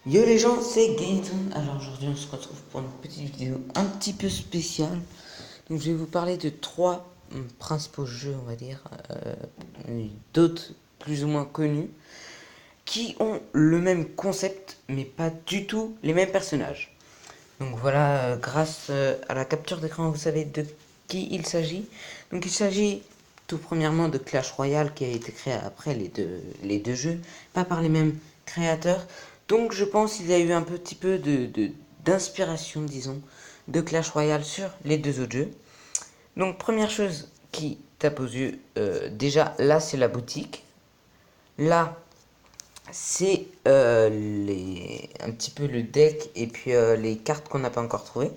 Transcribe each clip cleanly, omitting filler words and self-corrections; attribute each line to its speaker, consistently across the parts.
Speaker 1: Yo les gens, c'est Gaëtan. Alors aujourd'hui on se retrouve pour une petite vidéo un petit peu spéciale. Donc je vais vous parler de trois principaux jeux, on va dire, d'autres plus ou moins connus, qui ont le même concept mais pas du tout les mêmes personnages. Donc voilà, grâce à la capture d'écran, vous savez de qui il s'agit. Donc il s'agit tout premièrement de Clash Royale qui a été créé après les deux jeux, pas par les mêmes créateurs. Donc je pense qu'il y a eu un petit peu d'inspiration, disons, de Clash Royale sur les deux autres jeux. Donc première chose qui tape aux yeux, déjà là c'est la boutique. Là c'est un petit peu le deck et puis les cartes qu'on n'a pas encore trouvées.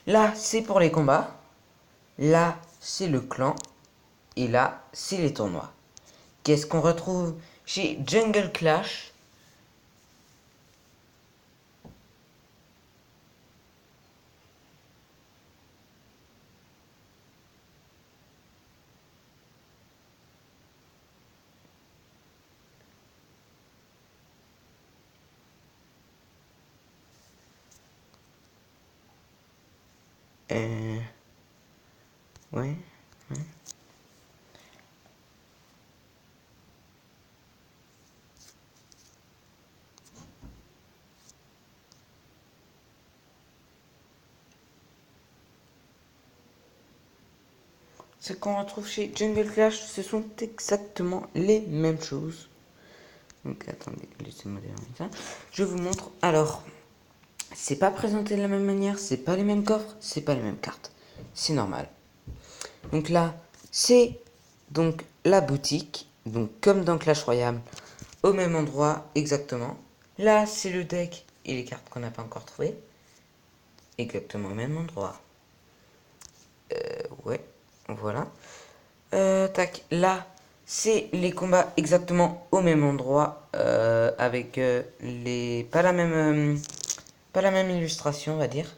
Speaker 1: Là, c'est pour les combats. Là, c'est le clan. Et là, c'est les tournois. Qu'est-ce qu'on retrouve chez Jungle Clash? Euh... Ouais. Ce qu'on retrouve chez Jungle Clash, ce sont exactement les mêmes choses. Donc attendez, laissez-moi démarrer ça. Je vous montre. Alors, c'est pas présenté de la même manière, c'est pas les mêmes coffres, c'est pas les mêmes cartes. C'est normal. Donc là, c'est donc la boutique, donc comme dans Clash Royale, au même endroit exactement. Là, c'est le deck et les cartes qu'on n'a pas encore trouvées, exactement au même endroit. Ouais, voilà. Tac, là, c'est les combats exactement au même endroit, avec les pas la même illustration, on va dire.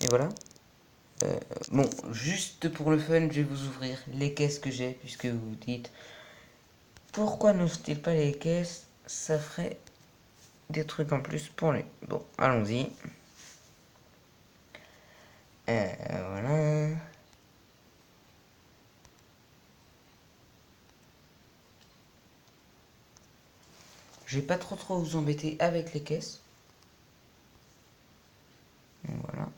Speaker 1: Et voilà. Bon, juste pour le fun, je vais vous ouvrir les caisses que j'ai, puisque vous vous dites pourquoi n'ouvre-t-il pas les caisses? Ça ferait des trucs en plus pour lui. Bon, allons-y. Voilà. Je vais pas trop vous embêter avec les caisses. Voilà.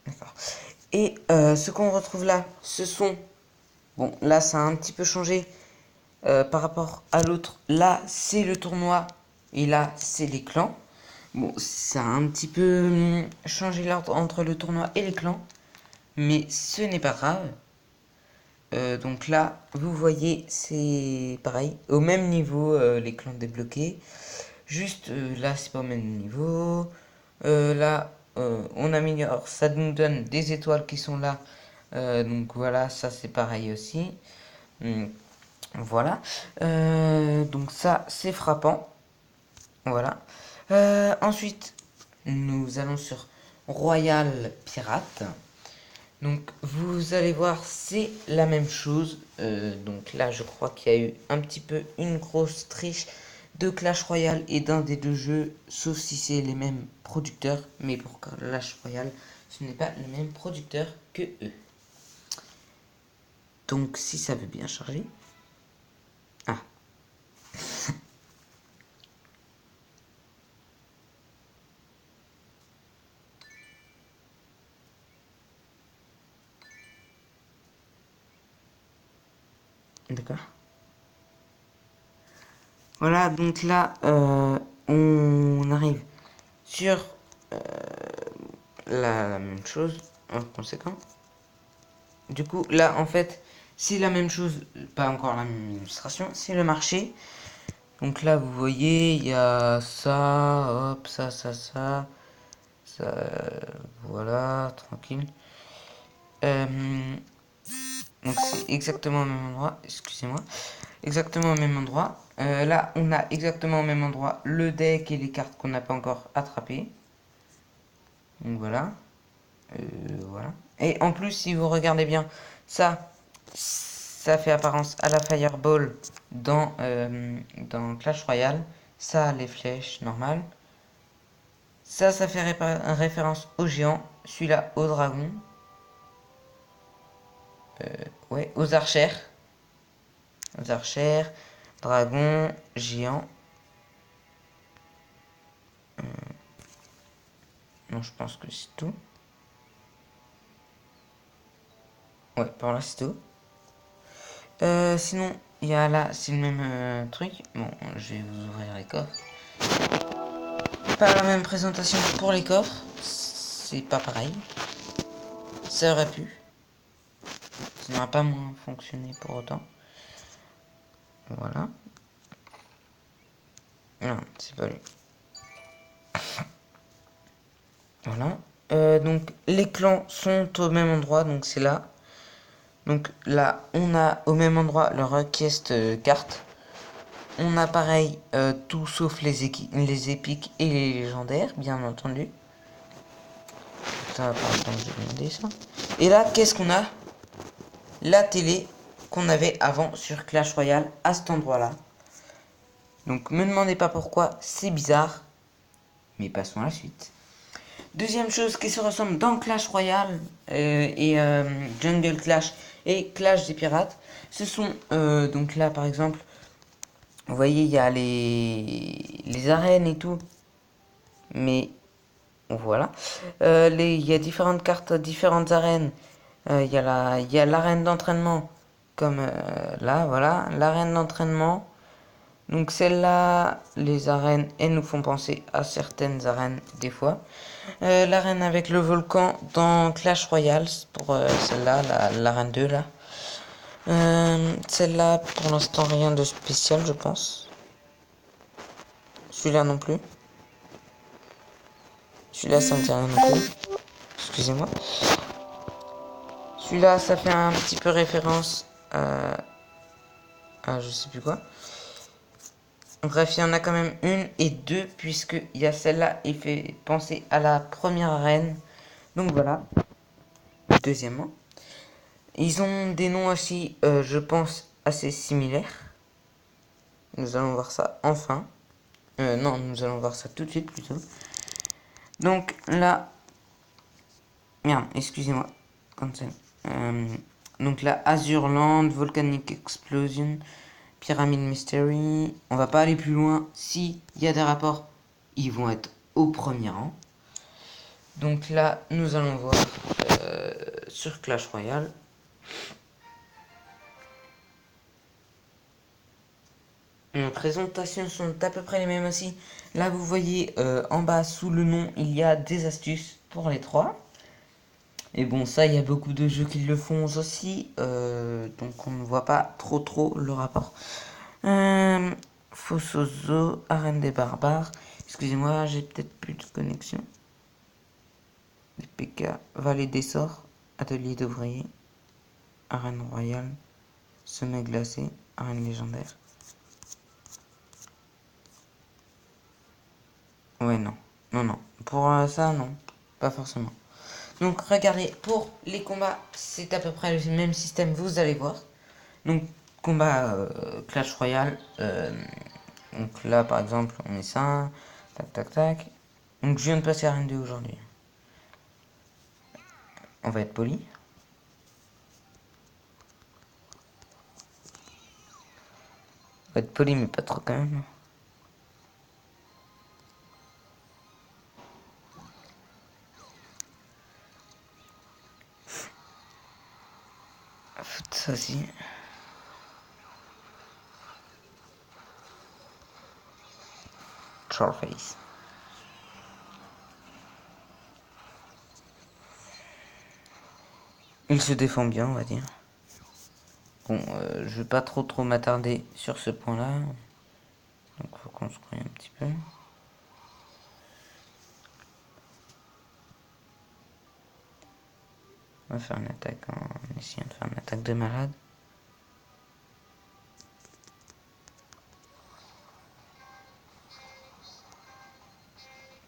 Speaker 1: D'accord. Et ce qu'on retrouve là, ce sont... Bon, là, ça a un petit peu changé par rapport à l'autre. Là, c'est le tournoi. Et là, c'est les clans. Bon, ça a un petit peu changé l'ordre entre le tournoi et les clans. Mais ce n'est pas grave. Donc là, vous voyez, c'est pareil. Au même niveau, les clans débloqués. Juste là, c'est pas au même niveau. Là, on améliore. Ça nous donne des étoiles qui sont là. Donc voilà, ça c'est pareil aussi. Hum, voilà. Donc ça, c'est frappant. Voilà. Ensuite, nous allons sur Royal Pirate. Donc vous allez voir, c'est la même chose. Donc là, je crois qu'il y a eu un petit peu une grosse triche de Clash Royale et d'un des deux jeux, sauf si c'est les mêmes producteurs. Mais pour Clash Royale, ce n'est pas le même producteur que eux. Donc si ça veut bien charger. Ah, d'accord. Voilà, donc là, on arrive sur la même chose en conséquent. Du coup, là, en fait, c'est la même chose, pas encore la même illustration, c'est le marché. Donc là, vous voyez, il y a ça, hop, ça, voilà, tranquille. Euh, donc c'est exactement au même endroit, excusez-moi, exactement au même endroit. Là, on a exactement au même endroit le deck et les cartes qu'on n'a pas encore attrapées. Donc voilà. Voilà. Et en plus, si vous regardez bien, ça fait apparence à la Fireball dans Clash Royale. Ça, les flèches, normal. Ça fait référence au géant. Celui-là, au dragon. Ouais, aux archères. Aux archères, dragon, géant. Non, je pense que c'est tout. Ouais, par là, c'est tout. Sinon, il y a là, c'est le même truc. Bon, je vais vous ouvrir les coffres. Pas la même présentation pour les coffres. C'est pas pareil. Ça aurait pu. Ça n'aurait pas moins fonctionné pour autant. Voilà. Non, c'est pas lui. Voilà. Donc, les clans sont au même endroit, donc c'est là. Donc là, on a au même endroit leur request carte. On a pareil tout sauf les épiques et les légendaires, bien entendu. Ça, pardon, j'ai demandé ça. Et là, qu'est-ce qu'on a? La télé qu'on avait avant sur Clash Royale à cet endroit-là. Donc, me demandez pas pourquoi, c'est bizarre. Mais passons à la suite. Deuxième chose qui se ressemble dans Clash Royale et Jungle Clash et Clash des Pirates, ce sont donc là par exemple, vous voyez il y a les arènes et tout, mais voilà, il y a différentes cartes, différentes arènes, il y a l'arène d'entraînement comme là, voilà, l'arène d'entraînement. Donc celle-là, les arènes, elles nous font penser à certaines arènes des fois. L'arène avec le volcan dans Clash Royale, pour celle-là, l'arène 2 là. Celle-là, pour l'instant, rien de spécial, je pense. Celui-là non plus. Celui-là, ça me dit rien non plus. Excusez-moi. Celui-là, ça fait un petit peu référence à je sais plus quoi. Bref, il y en a quand même une et deux, puisque il y a celle-là, il fait penser à la première arène. Donc voilà. Deuxièmement. Ils ont des noms aussi, je pense, assez similaires. Nous allons voir ça enfin. Non, nous allons voir ça tout de suite plutôt. Donc là... Merde, excusez-moi. Donc là, Azurland, Volcanic Explosion, Pyramid Mystery. On va pas aller plus loin. Si il y a des rapports, ils vont être au premier rang. Donc là, nous allons voir sur Clash Royale. Les présentations sont à peu près les mêmes aussi. Là, vous voyez en bas, sous le nom, il y a des astuces pour les trois. Et bon, ça, il y a beaucoup de jeux qui le font aussi. Donc, on ne voit pas trop le rapport. Fossozo, Arène des Barbares. Excusez-moi, j'ai peut-être plus de connexion. Les PK, Vallée des Sorts, Atelier d'ouvriers, Arène Royale, Sommet glacé, Arène légendaire. Ouais, non. Non. Pour ça, non. Pas forcément. Donc, regardez, pour les combats, c'est à peu près le même système, vous allez voir. Donc, combat Clash Royale. Donc là, par exemple, on met ça. Tac. Donc, je viens de passer à Arène 2 aujourd'hui. On va être poli. On va être poli, mais pas trop quand même. Foutre ça aussi. Trollface. Il se défend bien, on va dire. Bon, je vais pas trop m'attarder sur ce point-là. Donc, faut construire un petit peu. On va faire une attaque en essayant de faire une attaque de malade.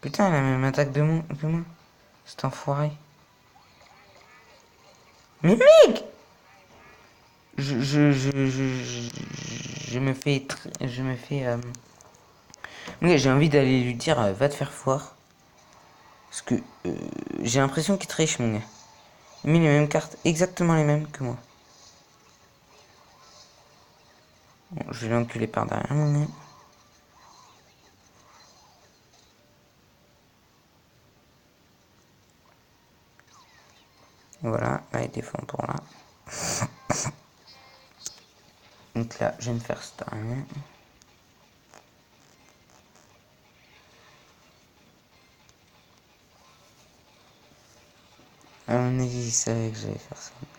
Speaker 1: Putain, elle a la même attaque que moi. C'est enfoiré. Mais mec! Je me fais Oui, j'ai envie d'aller lui dire, va te faire foire. Parce que j'ai l'impression qu'il triche, mon gars. Il met les mêmes cartes, exactement les mêmes que moi. Bon, je vais l'enculer par derrière, mon gars. Voilà, là il défend pour là. Donc là, je vais me faire stun. À mon avis, il savait que j'allais faire ça. Donc.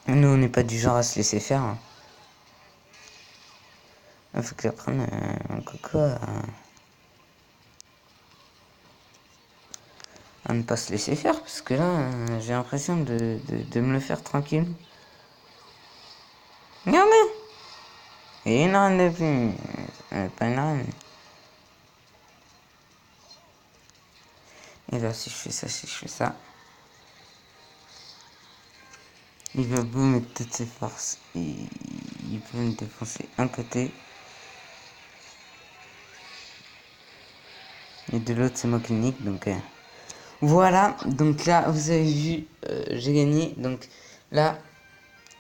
Speaker 1: Nous, on n'est pas du genre à se laisser faire. Hein. Il faut que j'apprenne un coco à ne pas se laisser faire, parce que là, j'ai l'impression de me le faire tranquille. Regardez! Et une reine de plus. Pas une reine. Et là, si je fais ça, si je fais ça, il va beau mettre toutes ses forces. Il peut me défoncer un côté. Et de l'autre, c'est moi qui nique, donc... Voilà, donc là, vous avez vu, j'ai gagné. Donc là,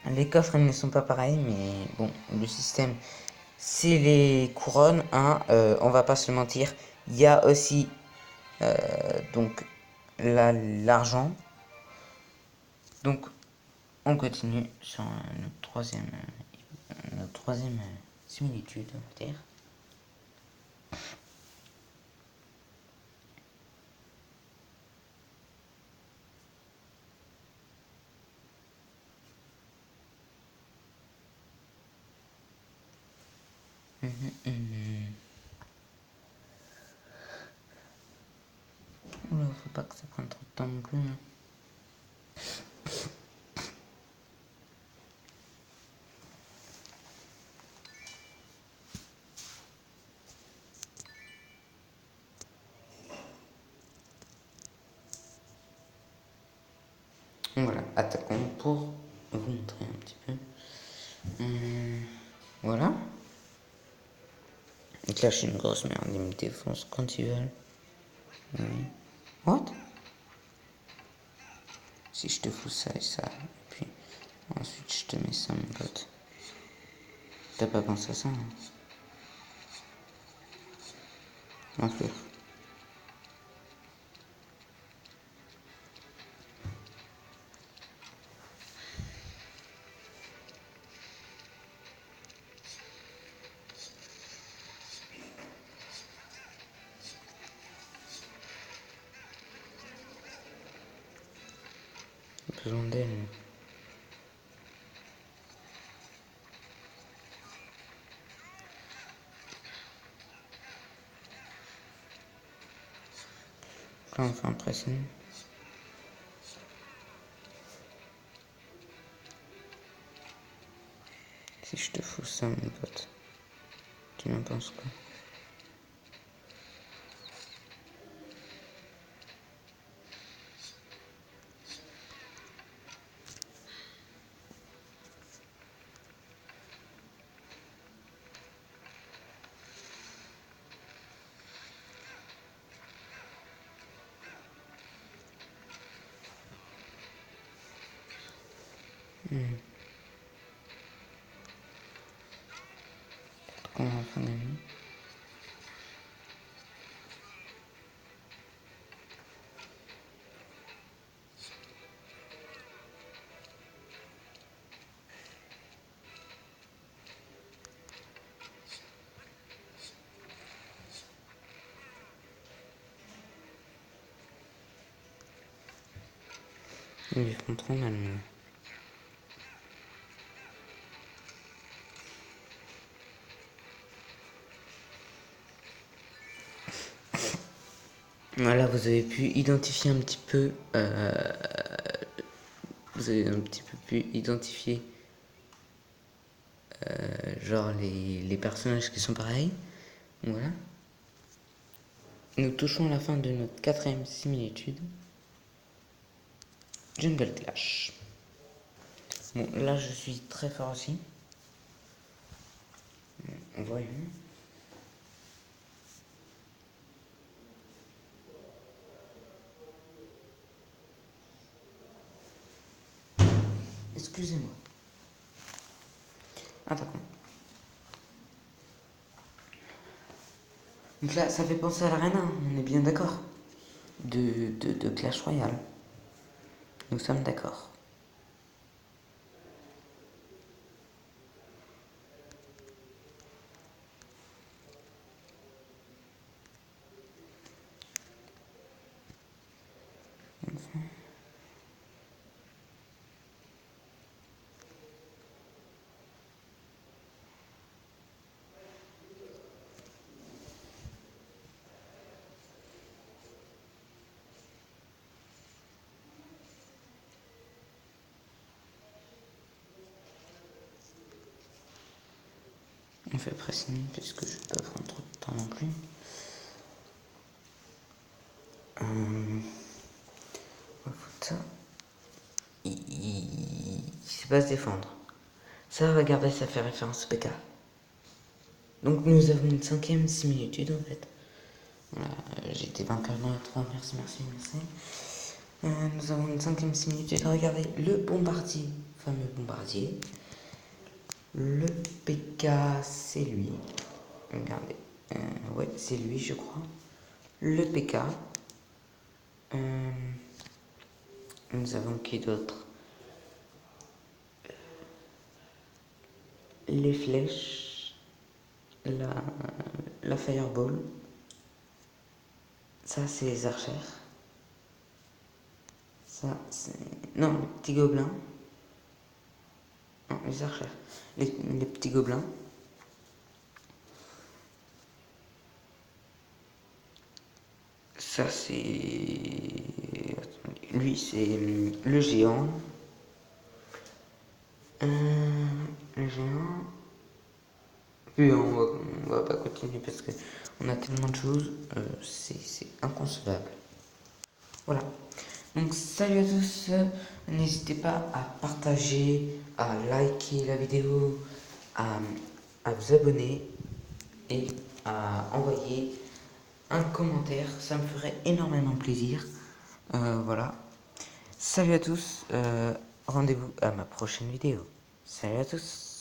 Speaker 1: les coffres, ils ne sont pas pareils, mais bon, le système, c'est les couronnes. Hein, on va pas se mentir. Il y a aussi, donc, là, l'argent. Donc, on continue sur notre troisième similitude, on va dire. Oula, faut pas que ça prenne trop de temps non plus. Hein. Voilà, attaquons pour vous montrer un petit peu. Voilà. Donc là, je suis une grosse merde, ils me défoncent quand ils veulent. Oui. What? Si je te fous ça et ça, et puis ensuite je te mets ça, mon pote. T'as pas pensé à ça, hein? Non plus. J'ai besoin d'elle. Là, on fait un pressing. Si je te fous ça, mon pote, tu m'en penses quoi? Qu'on va faire la nuit. Ils font trop mal, mais... Voilà, vous avez pu identifier un petit peu... vous avez un petit peu pu identifier... genre les personnages qui sont pareils. Voilà. Nous touchons la fin de notre 4ème similitude. Jungle Clash. Bon, là je suis très fort aussi. Voyons. Excusez-moi. Attaquons. Donc là, ça fait penser à l'arena, on est bien d'accord. De Clash Royale. Nous sommes d'accord. On fait pressing parce que je ne vais pas prendre trop de temps non plus. On va foutre ça. Il sait pas se défendre. Ça, regardez, ça fait référence au PK. Donc nous avons une 5ème similitude en fait. Voilà, j'ai été vainqueur dans la 3, merci. Nous avons une 5ème similitude. Regardez, le bombardier, fameux bombardier. Le PK, c'est lui. Regardez, ouais, c'est lui, je crois. Le PK. Nous avons qui d'autre? Les flèches. La fireball. Ça, c'est les archères. Ça, c'est... Non, les petits gobelins. Non, les archères. Les petits gobelins. Ça, c'est... Lui, c'est le géant. Le géant. Puis on va pas continuer parce que on a tellement de choses. C'est inconcevable. Voilà. Donc salut à tous, n'hésitez pas à partager, à liker la vidéo, à vous abonner et à envoyer un commentaire, ça me ferait énormément plaisir. Voilà. Salut à tous, rendez-vous à ma prochaine vidéo. Salut à tous.